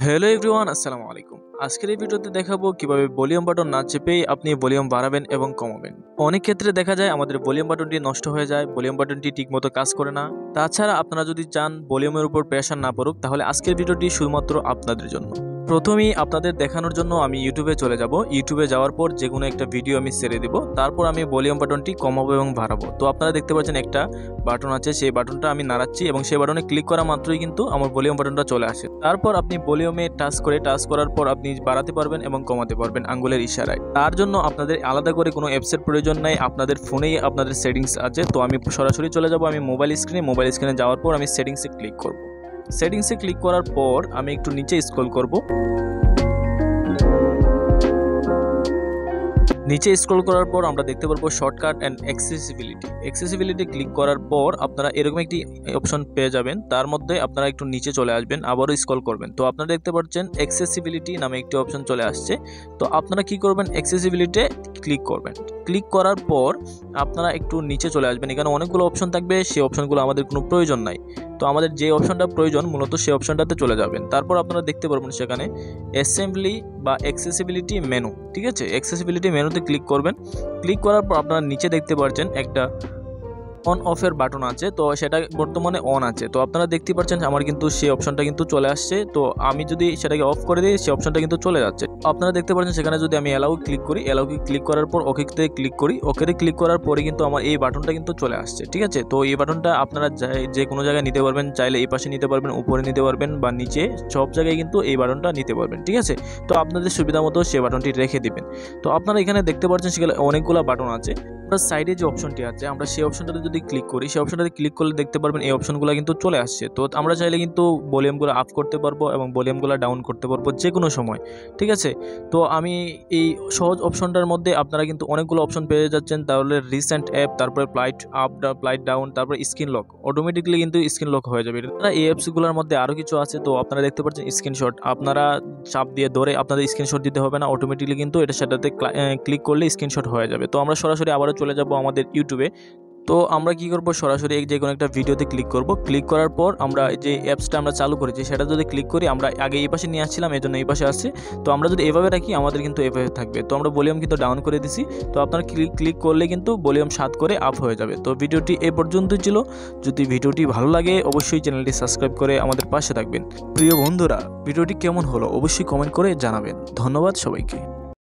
Hello everyone, আসসালামু আলাইকুম। আজকের এই ভিডিওতে দেখাবো কিভাবে ভলিউম বাটন না চেপেই আপনি ভলিউম বাড়াবেন এবং কমাবেন। অনেক ক্ষেত্রে দেখা যায় আমাদের ভলিউম বাটনটি নষ্ট হয়ে যায়, ভলিউম বাটনটি ঠিকমতো কাজ করে না। তাছাড়া আপনারা যদি চান ভলিউমের উপর প্রেশার না পড়ুক, তাহলে আজকের ভিডিওটি শুধুমাত্র আপনাদের জন্য। প্রথমেই আপনাদের দেখানোর জন্য আমি ইউটিউবে চলে যাব। ইউটিউবে যাওয়ার পর যে কোনো একটা ভিডিও আমি ছেড়ে দেব, তারপর আমি ভলিউম বাটনটি কমাবো এবং বাড়াবো। তো আপনারা দেখতে পাচ্ছেন একটা বাটন আছে, সেই বাটনটা আমি নাড়াচ্ছি এবং সেই বাটনে ক্লিক করা মাত্রই কিন্তু আমার ভলিউম বাটনটা চলে আসে। তারপর আপনি ভলিউমে টাচ করার পর আপনি বাড়াতে পারবেন এবং কমাতে পারবেন আঙ্গুলের ইশারায়। তার জন্য আপনাদের আলাদা করে কোনো অ্যাপসের প্রয়োজন নাই, আপনাদের ফোনেই আপনাদের সেটিংস আছে। তো আমি সরাসরি চলে যাব আমি মোবাইল স্ক্রিনে যাওয়ার পর আমি সেটিংসে ক্লিক করব। সেটিংসে ক্লিক করার পর আমি একটু নিচে স্ক্রল করব। নিচে স্ক্রল করার পর আমরা দেখতে পারবো শর্টকাট অ্যান্ড অ্যাক্সেসিবিলিটি ক্লিক করার পর আপনারা এরকম একটি অপশন পেয়ে যাবেন। তার মধ্যে আপনারা একটু নিচে চলে আসবেন, আবারও স্ক্রল করবেন। তো আপনারা দেখতে পাচ্ছেন অ্যাক্সেসিবিলিটি নামে একটি অপশন চলে আসছে। তো আপনারা কি করবেন, অ্যাক্সেসিবিলিটি ক্লিক করবেন। ক্লিক করার পর আপনারা একটু নিচে চলে আসবেন। এখানে অনেকগুলো অপশন থাকবে, সেই অপশনগুলো আমাদের কোনো প্রয়োজন নাই। তো আমাদের যে অপশনটা প্রয়োজন মূলত সেই অপশনটাতে চলে যাবেন। তারপর আপনারা দেখতে পারবেন সেখানে অ্যাসেম্বলি বা অ্যাক্সেসিবিলিটি মেনু, ঠিক আছে। অ্যাক্সেসিবিলিটি মেনুতে ক্লিক করবেন। ক্লিক করার পর আপনারা নিচে দেখতে পাচ্ছেন একটা অন অফের বাটন আছে, তো সেটা বর্তমানে অন আছে। তো আপনারা দেখতে পাচ্ছেন আমার কিন্তু সেই অপশনটা কিন্তু চলে আসছে। তো আমি যদি সেটাকে অফ করে দিই, সেই অপশনটা কিন্তু চলে যাচ্ছে। আপনারা দেখতে পাচ্ছেন সেখানে যদি আমি অ্যালাউ ক্লিক করার পর ওকেতে ক্লিক করি, ওকেতে ক্লিক করার পরে কিন্তু আমার এই বাটনটা কিন্তু চলে আসছে, ঠিক আছে। তো এই বাটনটা আপনারা যে কোনো জায়গায় নিতে পারবেন, চাইলে এই পাশে নিতে পারবেন, উপরে নিতে পারবেন বা নিচে, সব জায়গায় কিন্তু এই বাটনটা নিতে পারবেন, ঠিক আছে। তো আপনাদের সুবিধা মতো সেই বাটনটি রেখে দিবেন। তো আপনারা এখানে দেখতে পাচ্ছেন সেখানে অনেকগুলো বাটন আছে। আমরা সাইডে যে অপশনটি আছে, আমরা সেই অপশনটাতে যদি ক্লিক করি, সেই অপশনটাতে ক্লিক করলে দেখতে পারবেন এই অপশনগুলো কিন্তু চলে আসছে। তো আমরা চাইলে কিন্তু ভলিউমগুলো আপ করতে পারবো এবং ভলিউমগুলো ডাউন করতে পারবো যে কোনো সময়, ঠিক আছে। তো আমি এই সহজ অপশনটার মধ্যে আপনারা কিন্তু অনেকগুলো অপশন পেয়ে যাচ্ছেন। তাহলে রিসেন্ট অ্যাপ, তারপরে প্লাইট আপ, প্লাইট ডাউন, তারপরে স্ক্রিন লক, অটোমেটিকলি কিন্তু স্ক্রিন লক হয়ে যাবে। এই অ্যাপসগুলোর মধ্যে আরও কিছু আছে। তো আপনারা দেখতে পাচ্ছেন স্ক্রিনশট, আপনারা চাপ দিয়ে ধরে আপনাদের স্ক্রিনশট দিতে হবে না, অটোমেটিকলি কিন্তু এটা সেটাতে ক্লিক করলে স্ক্রিনশট হয়ে যাবে। তো আমরা সরাসরি আবারও চলে যাব আমাদের ইউটিউবে। তো আমরা কি করব, সরাসরি যে কোনো একটা ভিডিওতে ক্লিক করব। ক্লিক করার পর আমরা যে অ্যাপসটা আমরা চালু করেছি সেটা যদি ক্লিক করি, আমরা আগে এই পাশে নিয়ে আসছিলাম, এই জন্য এই পাশে আসছে। তো আমরা যদি এভাবে রাখি আমাদের কিন্তু এভাবে থাকবে। তো আমরা ভলিউম কিন্তু ডাউন করে দিছি। তো আপনারা ক্লিক করলে কিন্তু ভলিউম 7 করে আপ হয়ে যাবে। তো ভিডিওটি এই পর্যন্তই ছিল। যদি ভিডিওটি ভালো লাগে অবশ্যই চ্যানেলটি সাবস্ক্রাইব করে আমাদের পাশে থাকবেন। প্রিয় বন্ধুরা, ভিডিওটি কেমন হলো অবশ্যই কমেন্ট করে জানাবেন। ধন্যবাদ সবাইকে।